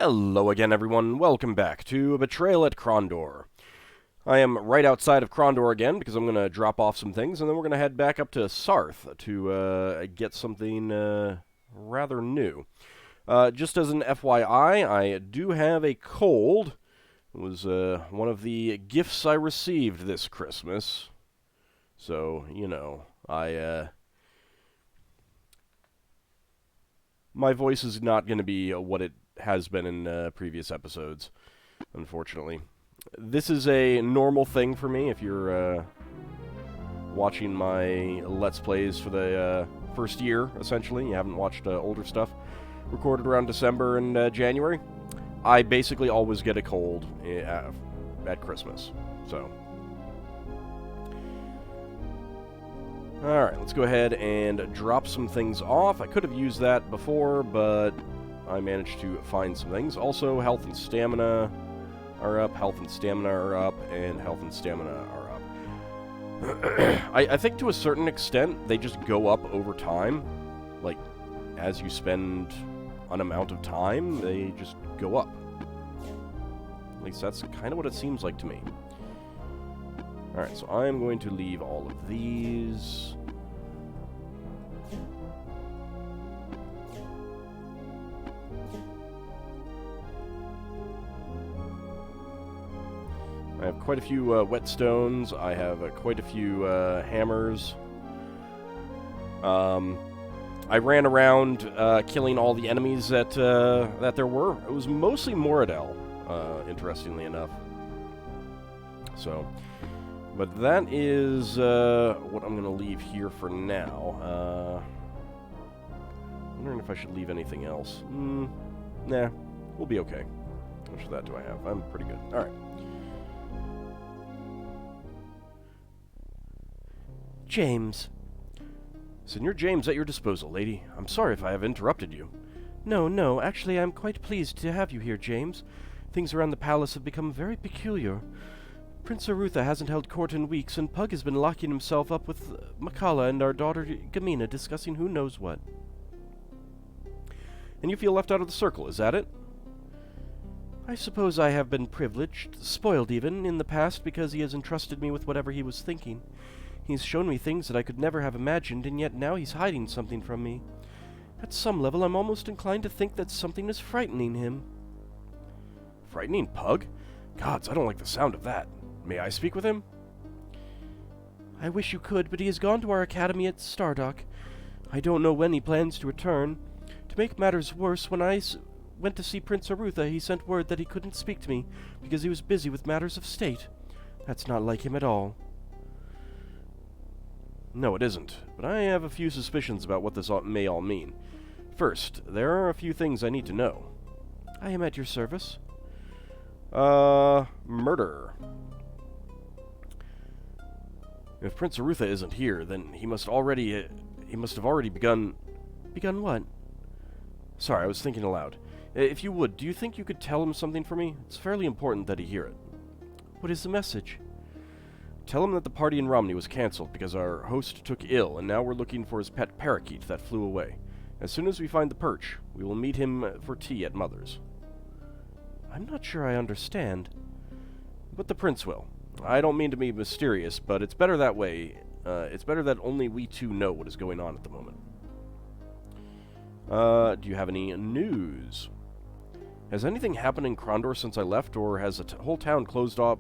Hello again, everyone. Welcome back to Betrayal at Krondor. I am right outside of Crondor again because I'm going to drop off some things, and then we're going to head back up to Sarth to get something rather new. Just as an FYI, I do have a cold. It was one of the gifts I received this Christmas. So, you know, my voice is not going to be what it has been in previous episodes, unfortunately. This is a normal thing for me if you're watching my Let's Plays for the first year, essentially. You haven't watched older stuff recorded around December and January. I basically always get a cold at Christmas, so. Alright, let's go ahead and drop some things off. I could have used that before, but I managed to find some things. Also, health and stamina are up, health and stamina are up, and health and stamina are up. I think to a certain extent, they just go up over time. Like, as you spend an amount of time, they just go up. At least that's kind of what it seems like to me. Alright, so I'm going to leave all of these. I have quite a few whetstones. I have quite a few hammers. I ran around killing all the enemies that there were. It was mostly Moradel, interestingly enough. So, but that is what I'm going to leave here for now. Wondering if I should leave anything else. Nah, we'll be okay. How much of that do I have? I'm pretty good. All right. James. Senor James, at your disposal, lady. I'm sorry if I have interrupted you. No, actually I'm quite pleased to have you here, James. Things around the palace have become very peculiar. Prince Arutha hasn't held court in weeks, and Pug has been locking himself up with Makala and our daughter Gamina discussing who knows what. And you feel left out of the circle, is that it? I suppose I have been privileged, spoiled even, in the past because he has entrusted me with whatever he was thinking. He's shown me things that I could never have imagined, and yet now he's hiding something from me. At some level, I'm almost inclined to think that something is frightening him. Frightening Pug? Gods, I don't like the sound of that. May I speak with him? I wish you could, but he has gone to our academy at Stardock. I don't know when he plans to return. To make matters worse, when I went to see Prince Arutha, he sent word that he couldn't speak to me because he was busy with matters of state. That's not like him at all. No, it isn't, but I have a few suspicions about what this may all mean. First, there are a few things I need to know. I am at your service. Murder. If Prince Arutha isn't here, then he must have already begun... Begun what? Sorry, I was thinking aloud. If you would, do you think you could tell him something for me? It's fairly important that he hear it. What is the message? Tell him that the party in Romney was cancelled because our host took ill, and now we're looking for his pet parakeet that flew away. As soon as we find the perch, we will meet him for tea at Mother's. I'm not sure I understand. But the prince will. I don't mean to be mysterious, but it's better that way. It's better that only we two know what is going on at the moment. Do you have any news? Has anything happened in Crondor since I left, or has the whole town closed off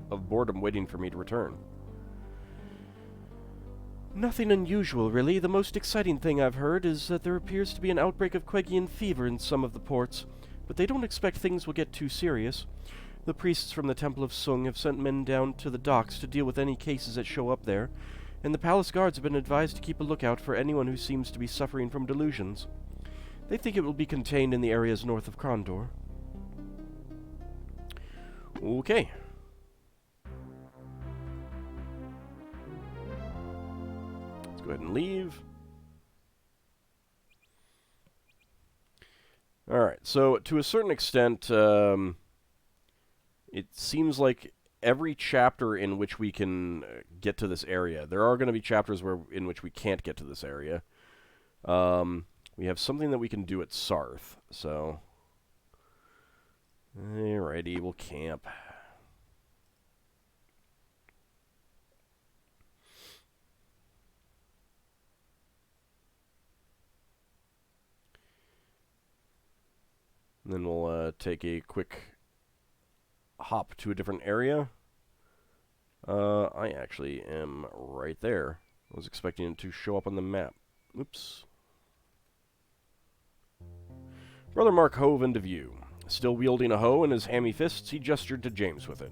of boredom waiting for me to return? Nothing unusual, really. The most exciting thing I've heard is that there appears to be an outbreak of Quegian fever in some of the ports, but they don't expect things will get too serious. The priests from the Temple of Sung have sent men down to the docks to deal with any cases that show up there, and the palace guards have been advised to keep a lookout for anyone who seems to be suffering from delusions. They think it will be contained in the areas north of Crondor. Okay. Let's go ahead and leave. Alright, so to a certain extent, it seems like every chapter in which we can get to this area, there are going to be chapters in which we can't get to this area. We have something that we can do at Sarth, so Alrighty, we'll camp. And then we'll take a quick hop to a different area. I actually am right there. I was expecting it to show up on the map. Oops. Brother Marc hove into view. Still wielding a hoe in his hammy fists, he gestured to James with it.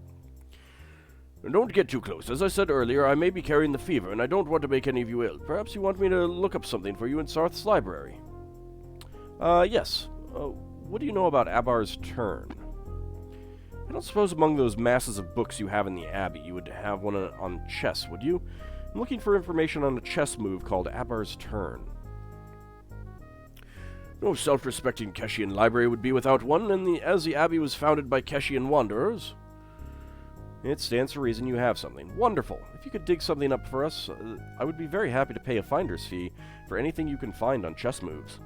Don't get too close. As I said earlier, I may be carrying the fever, and I don't want to make any of you ill. Perhaps you want me to look up something for you in Sarth's library? Yes. What do you know about Abbar's Turn? I don't suppose among those masses of books you have in the Abbey, you would have one on chess, would you? I'm looking for information on a chess move called Abbar's Turn. No self-respecting Keshian library would be without one, and as the Abbey was founded by Keshian wanderers, it stands to reason you have something. Wonderful. If you could dig something up for us, I would be very happy to pay a finder's fee for anything you can find on chess moves.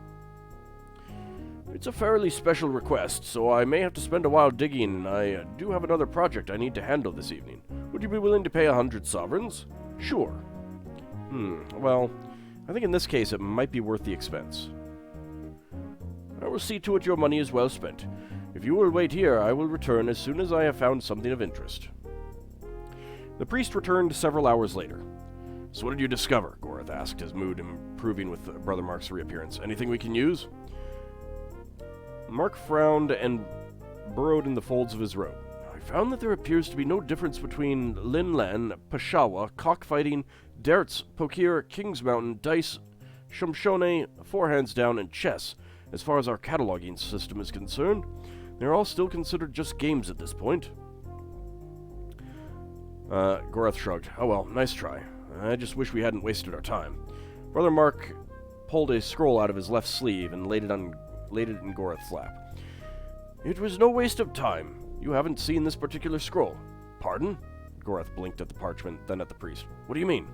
It's a fairly special request, so I may have to spend a while digging, and I do have another project I need to handle this evening. Would you be willing to pay 100 sovereigns? Sure. Well, I think in this case it might be worth the expense. I will see to it your money is well spent. If you will wait here, I will return as soon as I have found something of interest. The priest returned several hours later. So what did you discover? Gorath asked, his mood improving with Brother Marc's reappearance. Anything we can use? Marc frowned and burrowed in the folds of his robe. I found that there appears to be no difference between Linlan, Pashawa, cockfighting, darts, poker, King's Mountain, dice, shumshone, four hands down, and chess. As far as our cataloging system is concerned, they're all still considered just games at this point. Gorath shrugged. Oh well, nice try. I just wish we hadn't wasted our time. Brother Marc pulled a scroll out of his left sleeve and laid it in Gorath's lap. It was no waste of time. You haven't seen this particular scroll. Pardon? Gorath blinked at the parchment, then at the priest. What do you mean?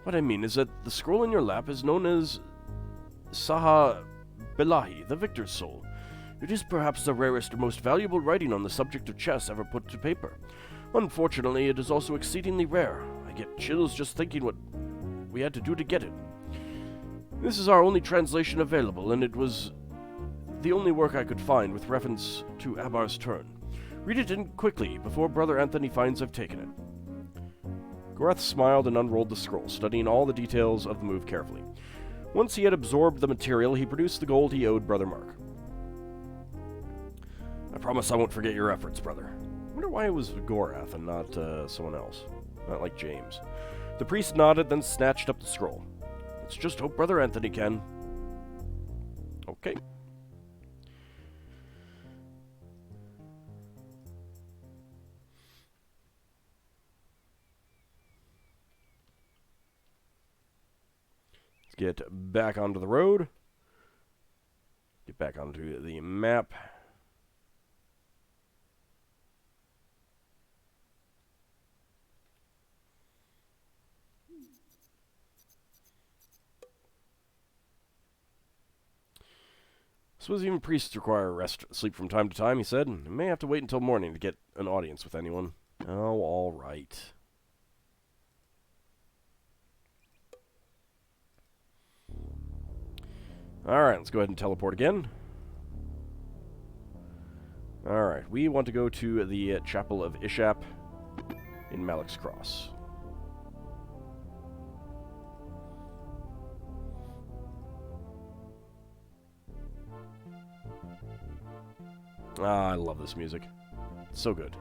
What I mean is that the scroll in your lap is known as Saha Bilahi, the victor's soul. It is perhaps the rarest and most valuable writing on the subject of chess ever put to paper. Unfortunately, it is also exceedingly rare. I get chills just thinking what we had to do to get it. This is our only translation available, and it was the only work I could find with reference to Abbar's Turn. Read it in quickly, before Brother Anthony finds I've taken it. Gorath smiled and unrolled the scroll, studying all the details of the move carefully. Once he had absorbed the material, he produced the gold he owed Brother Marc. I promise I won't forget your efforts, brother. I wonder why it was Gorath and not someone else. Not like James. The priest nodded, then snatched up the scroll. Let's just hope Brother Anthony can. Okay. Let's get back onto the road. Get back onto the map. I suppose even priests require rest, sleep from time to time, he said. I may have to wait until morning to get an audience with anyone. Oh, all right. Alright, let's go ahead and teleport again. Alright, we want to go to the Chapel of Ishap in Malac's Cross. Ah, I love this music. It's so good.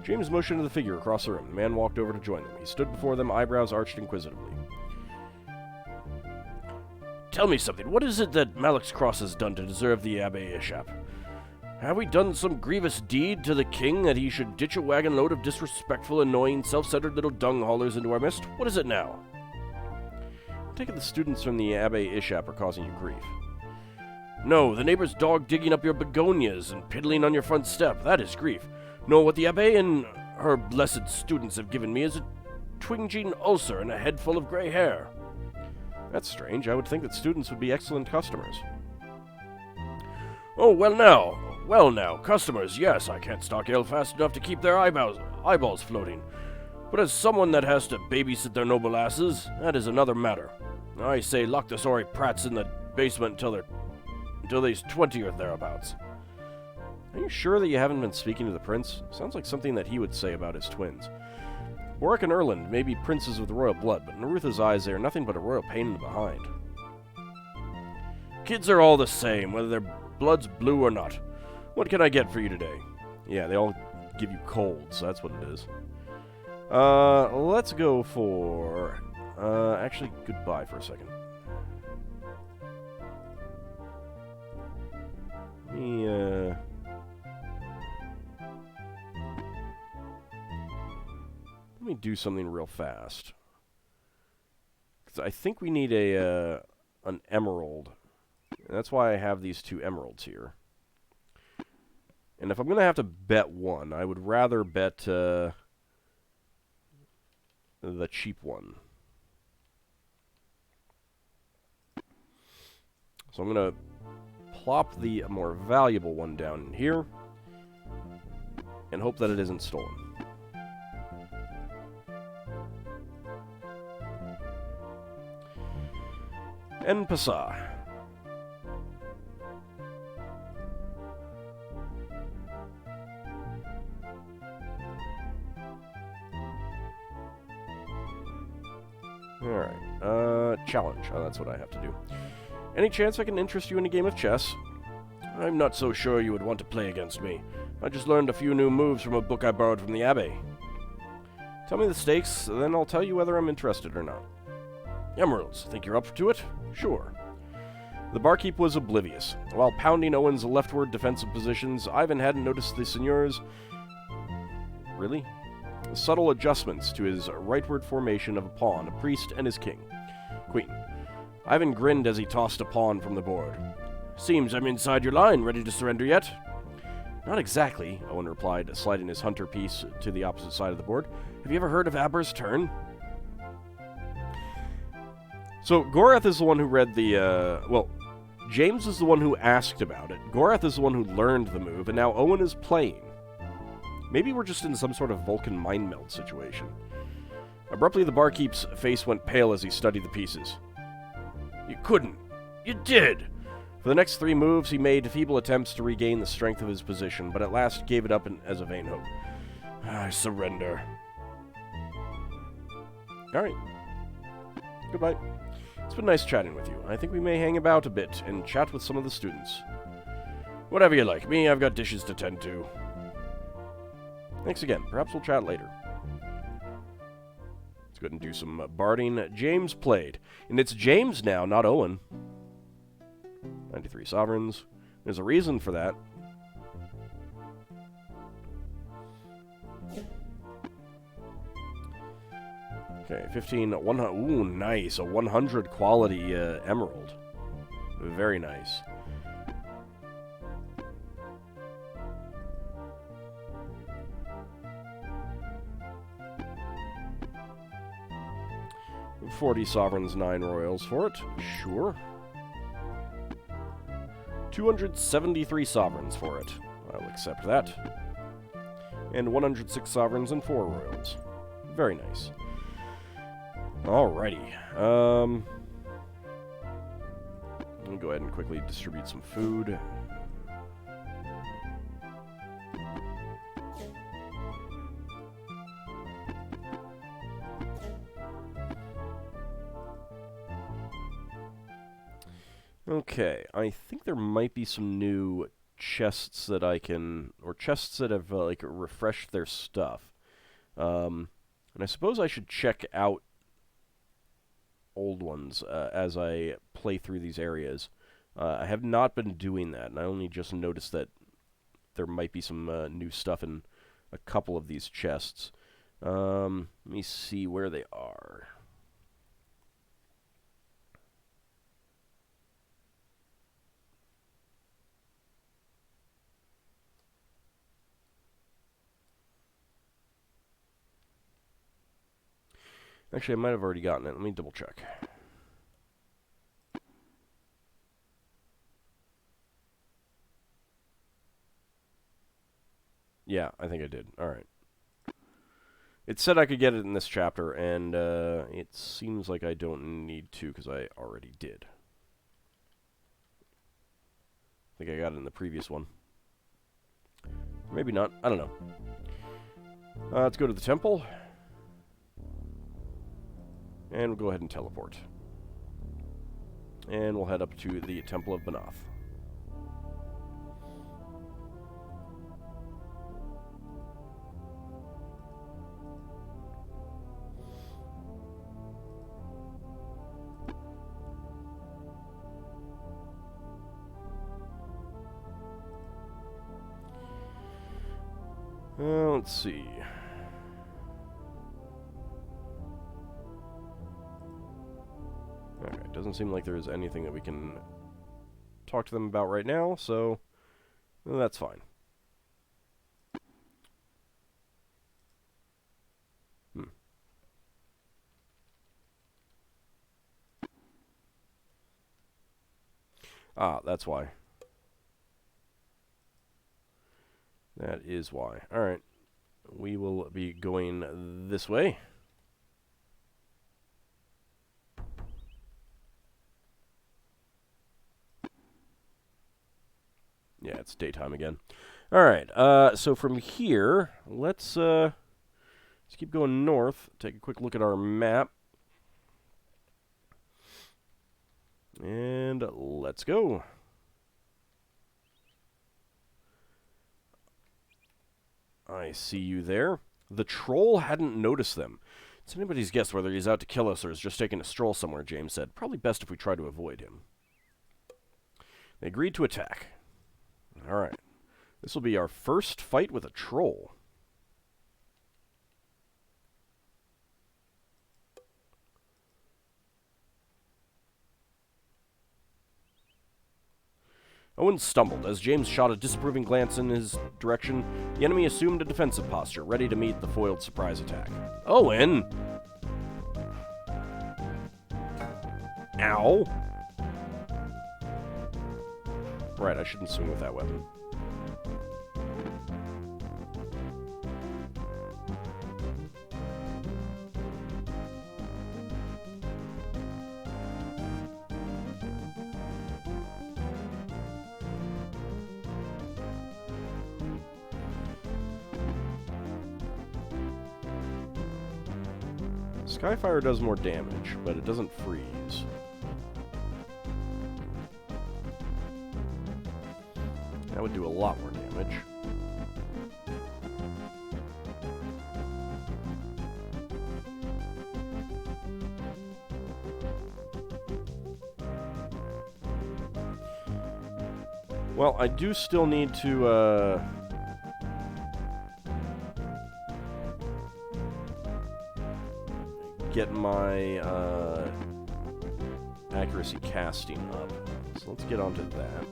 James motioned to the figure across the room. The man walked over to join them. He stood before them, eyebrows arched inquisitively. Tell me something. What is it that Malac's Cross has done to deserve the Abbey Ishap? Have we done some grievous deed to the king that he should ditch a wagon load of disrespectful, annoying, self-centered little dung-haulers into our midst? What is it now? I take it the students from the Abbey Ishap are causing you grief. No, the neighbor's dog digging up your begonias and piddling on your front step. That is grief. No, what the Abbey and her blessed students have given me is a twinging ulcer and a head full of gray hair. That's strange. I would think that students would be excellent customers. Oh, well now, customers, yes, I can't stock ale fast enough to keep their eyeballs floating. But as someone that has to babysit their noble asses, that is another matter. I say lock the sorry prats in the basement until they's 20 or thereabouts. Are you sure that you haven't been speaking to the prince? Sounds like something that he would say about his twins. Boric and Erland may be princes with royal blood, but in Arutha's eyes they are nothing but a royal pain in the behind. Kids are all the same, whether their blood's blue or not. What can I get for you today? Yeah, they all give you colds, that's what it is. Let's go for... actually, goodbye for a second. Let me do something real fast. 'Cause I think we need an emerald. And that's why I have these 2 emeralds here. And if I'm going to have to bet one, I would rather bet the cheap one. So I'm going to plop the more valuable one down in here and hope that it isn't stolen. En passant. Alright, challenge. Oh, that's what I have to do. Any chance I can interest you in a game of chess? I'm not so sure you would want to play against me. I just learned a few new moves from a book I borrowed from the Abbey. Tell me the stakes, then I'll tell you whether I'm interested or not. Emeralds, think you're up to it? Sure. The barkeep was oblivious. While pounding Owen's leftward defensive positions, Ivan hadn't noticed the seigneur's... Really? Subtle adjustments to his rightward formation of a pawn, a priest, and his king. Queen. Ivan grinned as he tossed a pawn from the board. Seems I'm inside your line, ready to surrender yet? Not exactly, Owen replied, sliding his hunter piece to the opposite side of the board. Have you ever heard of Aber's turn? So, Gorath is the one who read the, well, James is the one who asked about it. Gorath is the one who learned the move, and now Owen is playing. Maybe we're just in some sort of Vulcan mind meld situation. Abruptly, the barkeep's face went pale as he studied the pieces. You couldn't. You did! For the next 3 moves, he made feeble attempts to regain the strength of his position, but at last gave it up as a vain hope. I surrender. Alright. Goodbye. It's been nice chatting with you. I think we may hang about a bit and chat with some of the students. Whatever you like. Me, I've got dishes to tend to. Thanks again. Perhaps we'll chat later. Let's go ahead and do some barding. James played. And it's James now, not Owen. 93 sovereigns. There's a reason for that. Okay, 15, 100. Ooh, nice. A 100 quality emerald. Very nice. $40 sovereigns, 9 royals for it. Sure. 273 sovereigns for it. I'll accept that. And 106 sovereigns and 4 royals. Very nice. Alrighty. Let me go ahead and quickly distribute some food. Okay, I think there might be some new chests that I can, or chests that have, like, refreshed their stuff. And I suppose I should check out old ones as I play through these areas. I have not been doing that, and I only just noticed that there might be some new stuff in a couple of these chests. Let me see where they are. Actually, I might have already gotten it. Let me double check. Yeah, I think I did. Alright. It said I could get it in this chapter, and it seems like I don't need to, because I already did. I think I got it in the previous one. Maybe not. I don't know. Let's go to the temple. And we'll go ahead and teleport. And we'll head up to the Temple of Banath. Let's see. Okay, doesn't seem like there's anything that we can talk to them about right now, so that's fine. Ah, that's why. That is why. Alright. We will be going this way. Yeah, it's daytime again. Alright, so from here, let's keep going north, take a quick look at our map. And let's go. I see you there. The troll hadn't noticed them. It's anybody's guess whether he's out to kill us or is just taking a stroll somewhere, James said. Probably best if we try to avoid him. They agreed to attack. Alright. This will be our first fight with a troll. Owen stumbled. As James shot a disapproving glance in his direction, the enemy assumed a defensive posture, ready to meet the foiled surprise attack. Owen! Ow! Right, I shouldn't swing with that weapon. Skyfire does more damage, but it doesn't freeze. That would do a lot more damage. Well, I do still need to, get my accuracy casting up. So let's get onto that.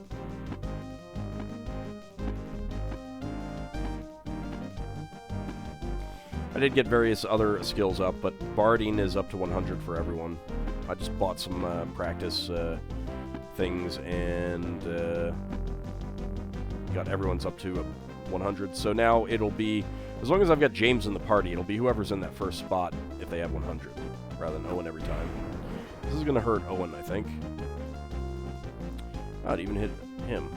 I did get various other skills up, but barding is up to 100 for everyone. I just bought some practice things and got everyone's up to 100. So now it'll be, as long as I've got James in the party, it'll be whoever's in that first spot if they have 100, rather than Owen every time. This is going to hurt Owen, I think. I'd even hit him.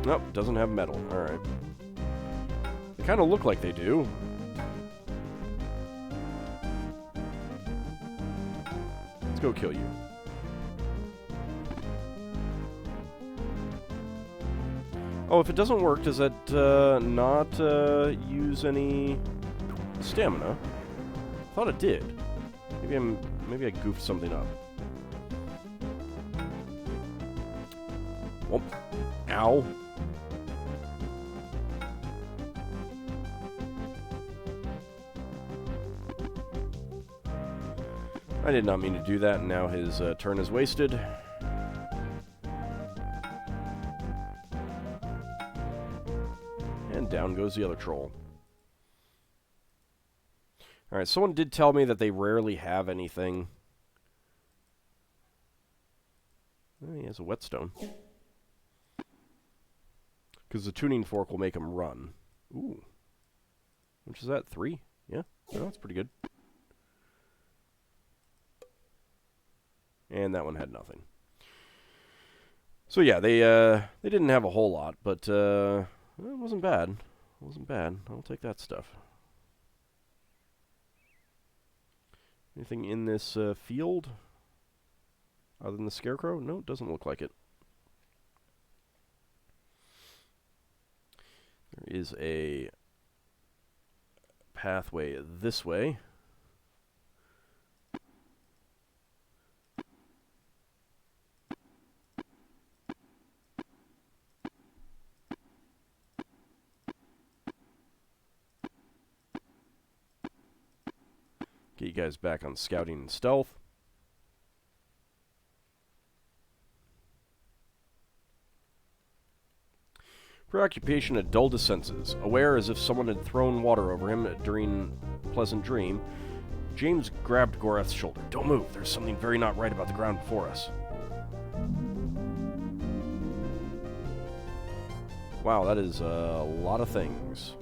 Nope, doesn't have metal. Alright. They kind of look like they do. Let's go kill you. Oh, if it doesn't work, does that not use any stamina? I thought it did. Maybe I goofed something up. Whoop. Ow. I did not mean to do that, and now his turn is wasted. and down goes the other troll. Alright, someone did tell me that they rarely have anything. Oh, he has a whetstone. Because the tuning fork will make him run. Ooh. Which is that? 3? Yeah? Oh, that's pretty good. And that one had nothing. So yeah, they didn't have a whole lot, but it wasn't bad. It wasn't bad. I'll take that stuff. Anything in this field other than the scarecrow? No, it doesn't look like it. There is a pathway this way. Get you guys back on scouting and stealth. Preoccupation had dulled his senses. Aware as if someone had thrown water over him during a pleasant dream, James grabbed Gorath's shoulder. Don't move. There's something very not right about the ground before us. Wow, that is a lot of things.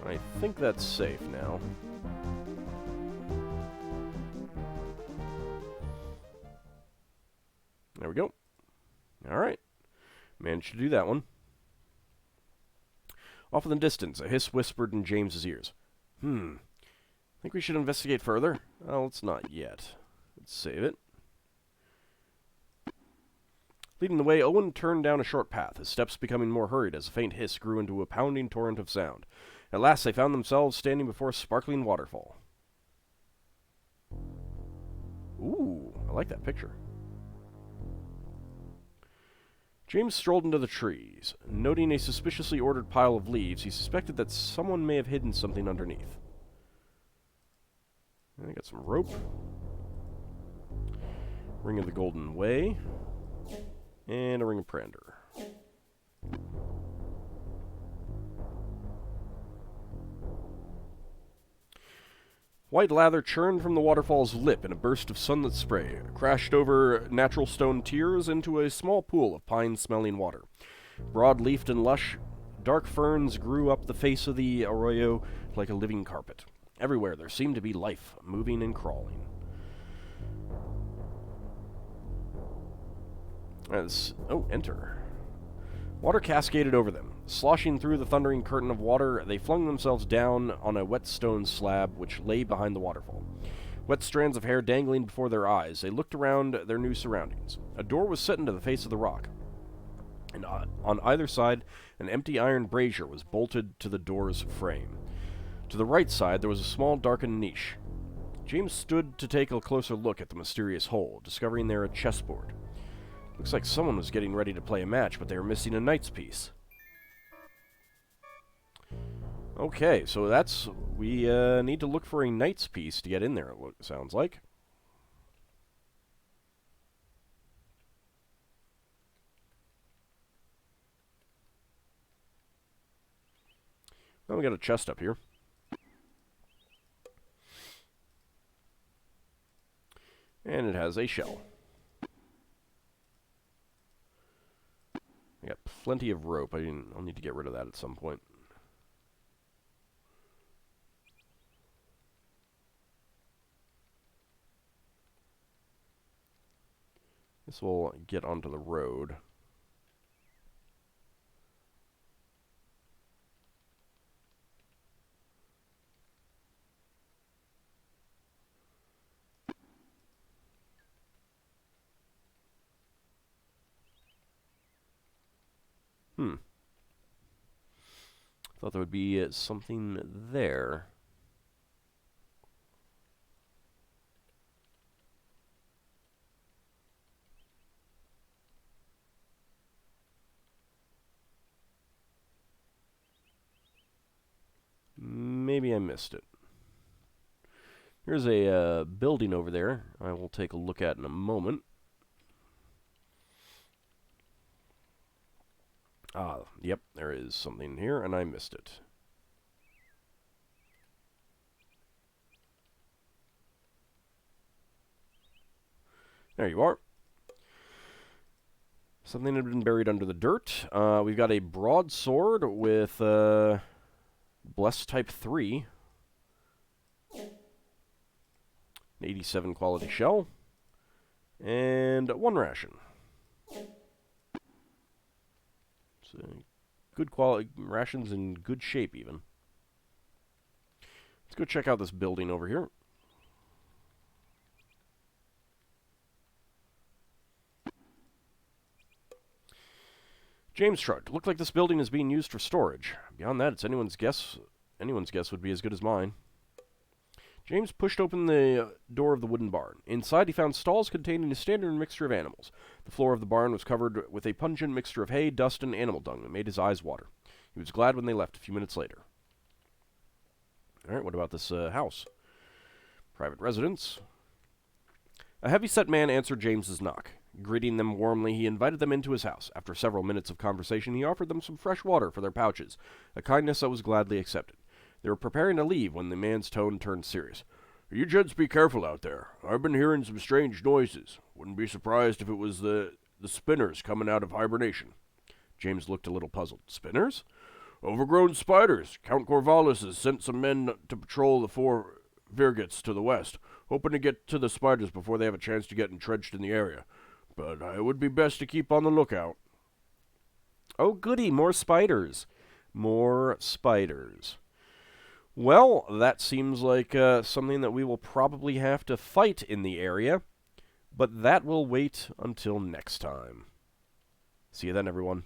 I think that's safe now. There we go. Alright. Managed to do that one. Off in the distance, a hiss whispered in James's ears. Think we should investigate further? Well, let's not yet. Let's save it. Leading the way, Owen turned down a short path, his steps becoming more hurried as a faint hiss grew into a pounding torrent of sound. At last they found themselves standing before a sparkling waterfall. Ooh, I like that picture. James strolled into the trees. Noting a suspiciously ordered pile of leaves, he suspected that someone may have hidden something underneath. I got some rope. Ring of the Golden Way. And a Ring of Crondor. White lather churned from the waterfall's lip in a burst of sunlit spray, crashed over natural stone tiers into a small pool of pine-smelling water. Broad-leafed and lush, dark ferns grew up the face of the arroyo like a living carpet. Everywhere there seemed to be life, moving and crawling. Enter. Water cascaded over them. Sloshing through the thundering curtain of water, they flung themselves down on a wet stone slab which lay behind the waterfall. Wet strands of hair dangling before their eyes, they looked around their new surroundings. A door was set into the face of the rock, and on either side, an empty iron brazier was bolted to the door's frame. To the right side, there was a small darkened niche. James stood to take a closer look at the mysterious hole, discovering there a chessboard. Looks like someone was getting ready to play a match, but they were missing a knight's piece. Okay, so that's... We need to look for a knight's piece to get in there, it sounds like. Well, we got a chest up here. And it has a shell. I got plenty of rope. I'll need to get rid of that at some point. This will get onto the road. Thought there would be something there. Maybe I missed it. Here's a building over there I will take a look at in a moment. Ah, yep, there is something here, and I missed it. There you are. Something had been buried under the dirt. We've got a broadsword with Blessed Type 3. An 87 quality shell. And 1 ration. So good quality rations in good shape even. Let's go check out this building over here. James shrugged. Looked like this building is being used for storage. Beyond that, it's anyone's guess. Anyone's guess would be as good as mine. James pushed open the door of the wooden barn. Inside, he found stalls containing a standard mixture of animals. The floor of the barn was covered with a pungent mixture of hay, dust, and animal dung that made his eyes water. He was glad when they left a few minutes later. Alright, what about this house? Private residence. A heavy-set man answered James's knock. Greeting them warmly, he invited them into his house. After several minutes of conversation, he offered them some fresh water for their pouches, a kindness that was gladly accepted. They were preparing to leave when the man's tone turned serious. "You gents be careful out there. I've been hearing some strange noises. Wouldn't be surprised if it was the spinners coming out of hibernation." James looked a little puzzled. "Spinners?" "Overgrown spiders. Count Corvallis has sent some men to patrol the 4 Virgits to the west, hoping to get to the spiders before they have a chance to get entrenched in the area. But it would be best to keep on the lookout." Oh, goody, more spiders. More spiders. Well, that seems like something that we will probably have to fight in the area, but that will wait until next time. See you then, everyone.